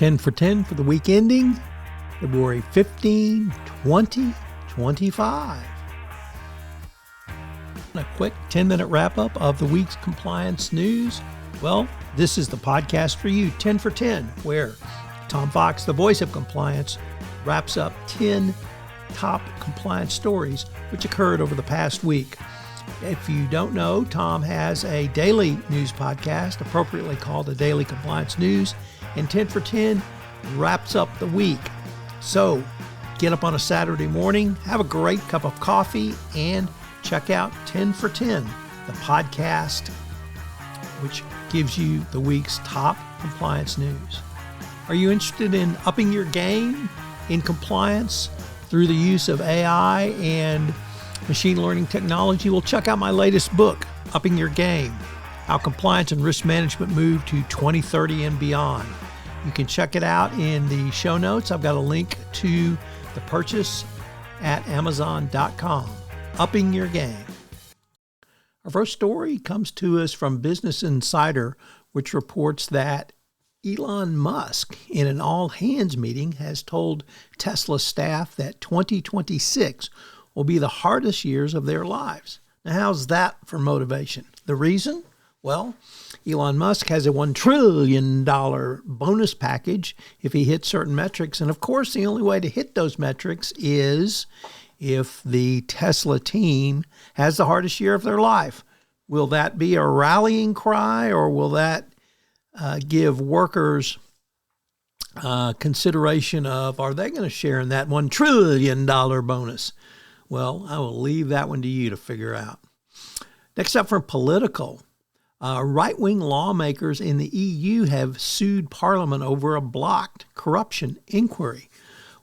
10 for 10 for the week ending February 15, 2025. A quick 10-minute wrap-up of the week's compliance news. Well, this is the podcast for you, 10 for 10, where Tom Fox, the voice of compliance, wraps up 10 top compliance stories which occurred over the past week. If you don't know, Tom has a daily news podcast, appropriately called the Daily Compliance News, and 10 for 10 wraps up the week. So get up on a Saturday morning, have a great cup of coffee, and check out 10 for 10, the podcast which gives you the week's top compliance news. Are you interested in upping your game in compliance through the use of AI and machine learning technology? Well, check out my latest book, Upping Your Game, How Compliance and Risk Management Move to 2030 and Beyond. You can check it out in the show notes. I've got a link to the purchase at Amazon.com. Upping Your Game. Our first story comes to us from Business Insider, which reports that Elon Musk, in an all-hands meeting, has told Tesla staff that 2026 will be the hardest years of their lives. Now, how's that for motivation? The reason? Well, Elon Musk has a $1 trillion bonus package if he hits certain metrics. And of course, the only way to hit those metrics is if the Tesla team has the hardest year of their life. Will that be a rallying cry, or will that give workers consideration of, are they going to share in that $1 trillion bonus? Well, I will leave that one to you to figure out. Next up from Political, right-wing lawmakers in the EU have sued Parliament over a blocked corruption inquiry.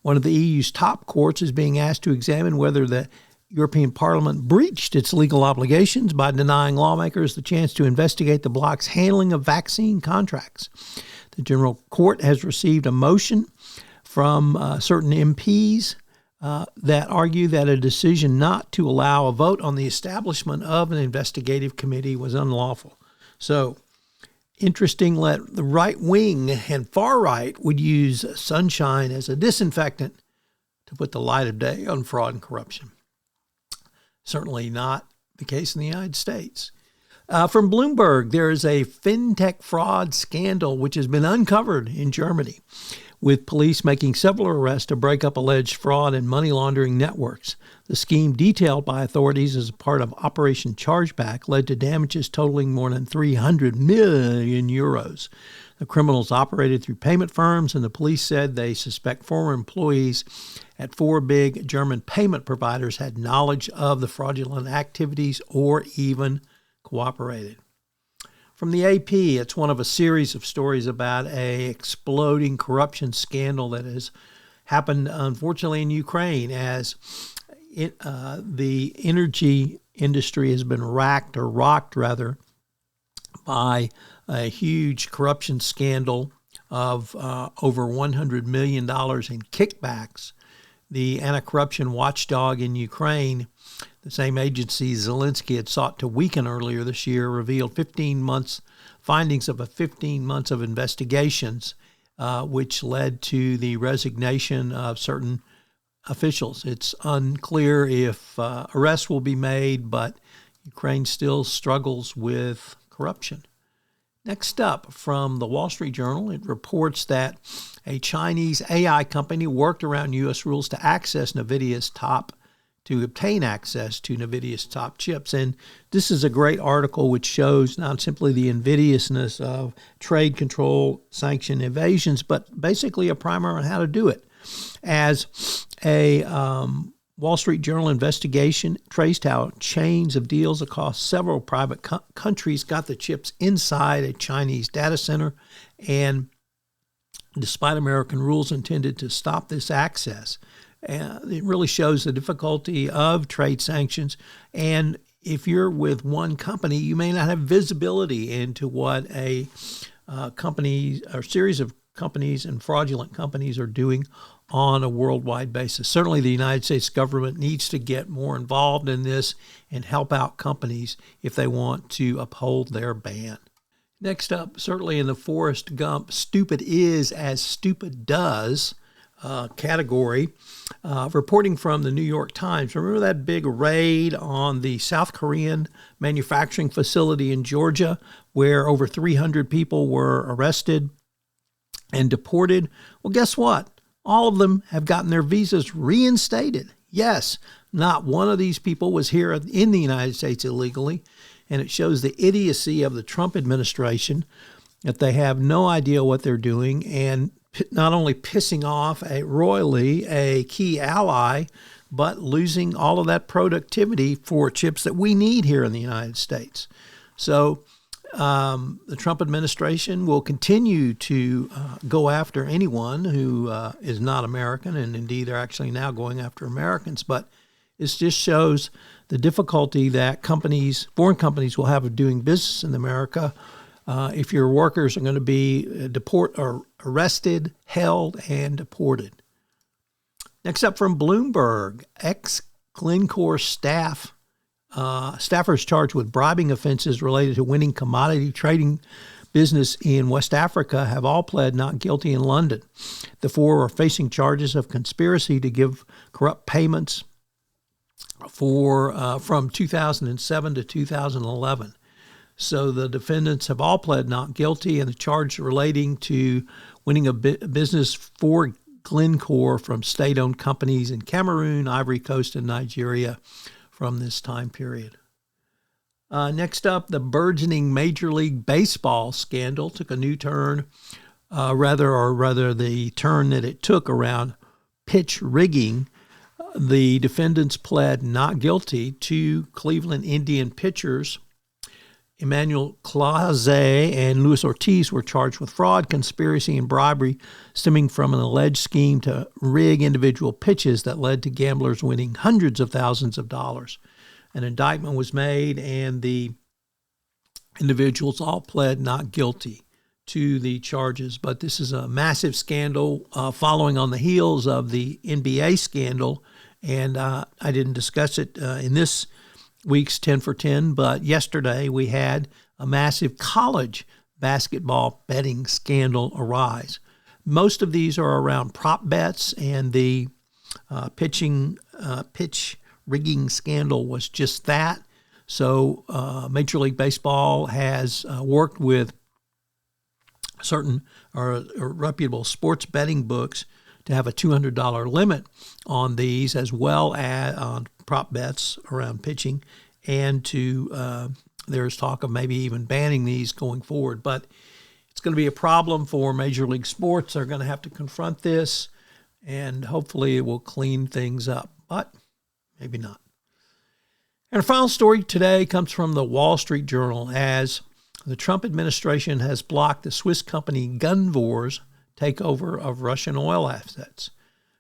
One of the EU's top courts is being asked to examine whether the European Parliament breached its legal obligations by denying lawmakers the chance to investigate the bloc's handling of vaccine contracts. The General Court has received a motion from certain MPs that argue that a decision not to allow a vote on the establishment of an investigative committee was unlawful. So, interesting that the right wing and far right would use sunshine as a disinfectant to put the light of day on fraud and corruption. Certainly not the case in the United States. From Bloomberg, there is a fintech fraud scandal which has been uncovered in Germany, with police making several arrests to break up alleged fraud and money laundering networks. The scheme, detailed by authorities as a part of Operation Chargeback, led to damages totaling more than 300 million euros. The criminals operated through payment firms, and the police said they suspect former employees at 4 big German payment providers had knowledge of the fraudulent activities or even cooperated. From the AP, it's one of a series of stories about an exploding corruption scandal that has happened, unfortunately, in Ukraine, as the energy industry has been rocked by a huge corruption scandal of over $100 million in kickbacks. The anti-corruption watchdog in Ukraine, the same agency Zelensky had sought to weaken earlier this year, revealed findings of 15 months of investigations, which led to the resignation of certain officials. It's unclear if arrests will be made, but Ukraine still struggles with corruption. Next up, from the Wall Street Journal, it reports that a Chinese AI company worked around U.S. rules to obtain access to NVIDIA's top chips. And this is a great article which shows not simply the invidiousness of trade control sanction evasions, but basically a primer on how to do it. As a Wall Street Journal investigation traced how chains of deals across several private countries got the chips inside a Chinese data center, and despite American rules intended to stop this access, it really shows the difficulty of trade sanctions. And if you're with one company, you may not have visibility into what a company or series of companies and fraudulent companies are doing on a worldwide basis. Certainly the United States government needs to get more involved in this and help out companies if they want to uphold their ban. Next up, certainly in the Forrest Gump stupid is as stupid does category, reporting from the New York Times. Remember that big raid on the South Korean manufacturing facility in Georgia where over 300 people were arrested and deported? Well, guess what? All of them have gotten their visas reinstated. Yes, not one of these people was here in the United States illegally, and it shows the idiocy of the Trump administration that they have no idea what they're doing and not only pissing off royally a key ally, but losing all of that productivity for chips that we need here in the United States. So the Trump administration will continue to go after anyone who is not American, and indeed they're actually now going after Americans. But it just shows the difficulty that foreign companies will have of doing business in America if your workers are going to be arrested, held, and deported. Next up from Bloomberg, ex-Glencore staffers charged with bribing offenses related to winning commodity trading business in West Africa have all pled not guilty in London. The four are facing charges of conspiracy to give corrupt payments from 2007 to 2011. So the defendants have all pled not guilty, and the charge relating to winning a business for Glencore from state-owned companies in Cameroon, Ivory Coast, and Nigeria from this time period. Next up, the burgeoning Major League Baseball scandal took a new turn, rather the turn that it took around pitch rigging. The defendants pled not guilty. Two Cleveland Indian pitchers, Emmanuel Clase and Luis Ortiz, were charged with fraud, conspiracy, and bribery stemming from an alleged scheme to rig individual pitches that led to gamblers winning hundreds of thousands of dollars. An indictment was made, and the individuals all pled not guilty to the charges. But this is a massive scandal following on the heels of the NBA scandal, and I didn't discuss it in this week's 10 for 10, but yesterday we had a massive college basketball betting scandal arise. Most of these are around prop bets, and the pitch rigging scandal was just that. So Major League Baseball has worked with certain reputable sports betting books to have a $200 limit on these, as well as on prop bets around pitching, and there's talk of maybe even banning these going forward. But it's going to be a problem for Major League Sports. They're going to have to confront this, and hopefully it will clean things up, but maybe not. And our final story today comes from the Wall Street Journal, as the Trump administration has blocked the Swiss company Gunvor's takeover of Russian oil assets.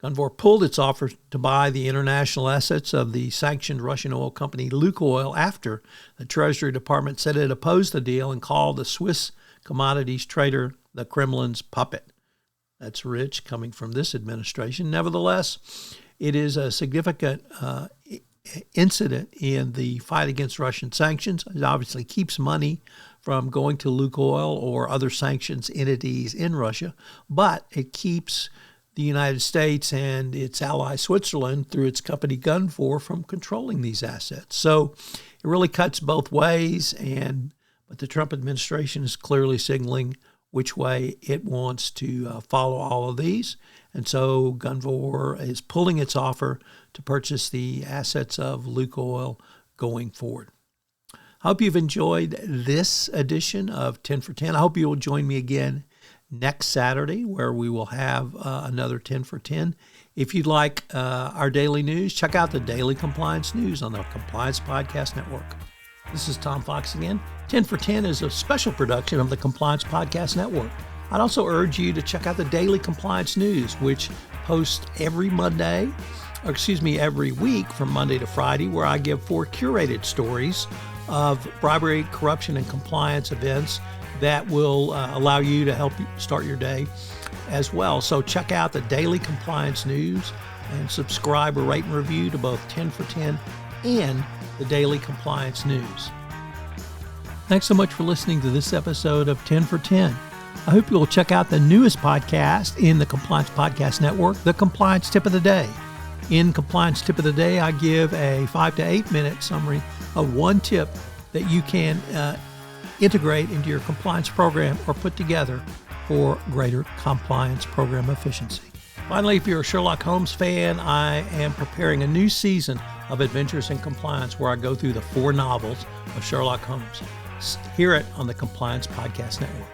Gunvor pulled its offer to buy the international assets of the sanctioned Russian oil company Lukoil after the Treasury Department said it opposed the deal and called the Swiss commodities trader the Kremlin's puppet. That's rich coming from this administration. Nevertheless, it is a significant incident in the fight against Russian sanctions. It obviously keeps money from going to Lukoil or other sanctions entities in Russia, but it keeps the United States and its ally Switzerland, through its company Gunvor, from controlling these assets. So it really cuts both ways, but the Trump administration is clearly signaling which way it wants to follow all of these. And so Gunvor is pulling its offer to purchase the assets of Lukoil going forward. I hope you've enjoyed this edition of 10 for 10. I hope you will join me again next Saturday, where we will have another 10 for 10. If you'd like our daily news, check out the Daily Compliance News on the Compliance Podcast Network. This is Tom Fox again. 10 for 10 is a special production of the Compliance Podcast Network. I'd also urge you to check out the Daily Compliance News, which posts every week from Monday to Friday, where I give 4 curated stories of bribery, corruption, and compliance events that will allow you to help you start your day as well. So check out the Daily Compliance News and subscribe or rate and review to both 10 for 10 and the Daily Compliance News. Thanks so much for listening to this episode of 10 for 10. I hope you'll check out the newest podcast in the Compliance Podcast Network, the Compliance Tip of the Day. In Compliance Tip of the Day, I give a 5 to 8 minute summary of one tip that you can integrate into your compliance program or put together for greater compliance program efficiency. Finally, if you're a Sherlock Holmes fan, I am preparing a new season of Adventures in Compliance where I go through the 4 novels of Sherlock Holmes. Hear it on the Compliance Podcast Network.